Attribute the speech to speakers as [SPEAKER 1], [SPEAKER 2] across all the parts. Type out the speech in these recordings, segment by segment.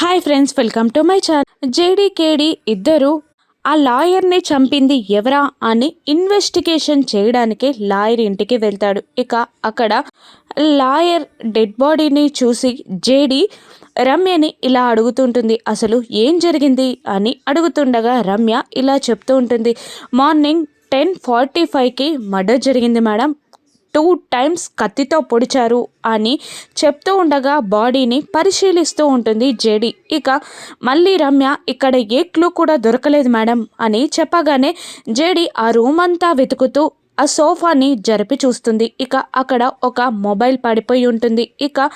[SPEAKER 1] Hi friends, welcome to my channel. JD KD ఇద్దరు ఆ లాయర్ని చంపింది ఎవరా అని ఇన్వెస్టిగేషన్ చేయడానికి లాయర్ ఇంటికి వెళ్తాడు. ఇక అక్కడ లాయర్ డెడ్ బాడీని చూసి జేడీ రమ్యని ఇలా అడుగుతుంటుంది, అసలు ఏం జరిగింది అని అడుగుతుండగా రమ్య ఇలా చెప్తూ ఉంటుంది, మార్నింగ్ 10:45కి మర్డర్ జరిగింది మేడం, 2 టైమ్స్ కత్తితో పొడిచారు అని చెప్తూ ఉండగా బాడీని పరిశీలిస్తూ ఉంటుంది జేడీ. ఇక మళ్ళీ రమ్య ఇక్కడ ఏ క్లూ కూడా దొరకలేదు మేడం అని చెప్పగానే జేడీ ఆ రూమ్ అంతా వెతుకుతూ ఆ సోఫాని జరిపి చూస్తుంది. ఇక అక్కడ ఒక మొబైల్ పడిపోయి ఉంటుంది. ఇక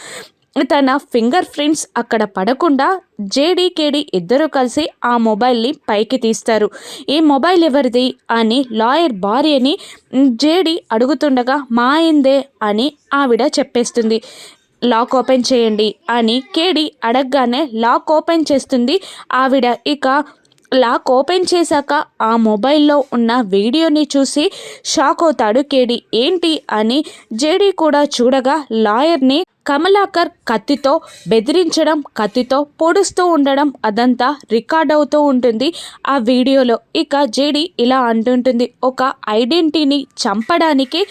[SPEAKER 1] తన ఫింగర్ ప్రింట్స్ అక్కడ పడకుండా జేడీ కేడీ ఇద్దరు కలిసి ఆ మొబైల్ని పైకి తీస్తారు. ఈ మొబైల్ ఎవరిది అని లాయర్ భార్యని జేడీ అడుగుతుండగా మా అయిందే అని ఆవిడ చెప్పేస్తుంది. లాక్ ఓపెన్ చేయండి అని కేడీ అడగగానే లాక్ ఓపెన్ చేస్తుంది ఆవిడ. ఇక లాక్ ఓపెన్ చేశాక ఆ మొబైల్లో ఉన్న వీడియోని చూసి షాక్ అవుతాడు కేడీ. ఏంటి అని జేడీ కూడా చూడగా లాయర్ని కమలాకర్ కత్తితో బెదిరించడం, కత్తితో పొడుస్తూ ఉండడం అదంతా రికార్డ్ అవుతూ ఉంటుంది ఆ వీడియోలో. ఇక జేడీ ఇలా అంటుంటుంది, ఒక ఐడెంటిటీని చంపడానికి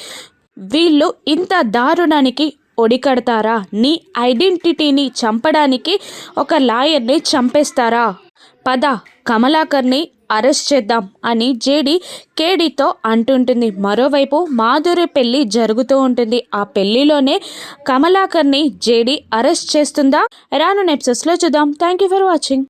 [SPEAKER 1] వీళ్ళు ఇంత దారుణానికి ఒడికడతారా? నీ ఐడెంటిటీని చంపడానికి ఒక లాయర్ని చంపేస్తారా? పద కమలాకర్ని అరెస్ట్ చేద్దాం అని జేడీ కేడీతో అంటుంటుంది. మరోవైపు మాధురి పెళ్లి జరుగుతూ ఉంటుంది. ఆ పెళ్లిలోనే కమలాకర్ని జేడీ అరెస్ట్ చేస్తుందా? రాను ఎపిసోడ్స్లో చూద్దాం. Thank you for watching.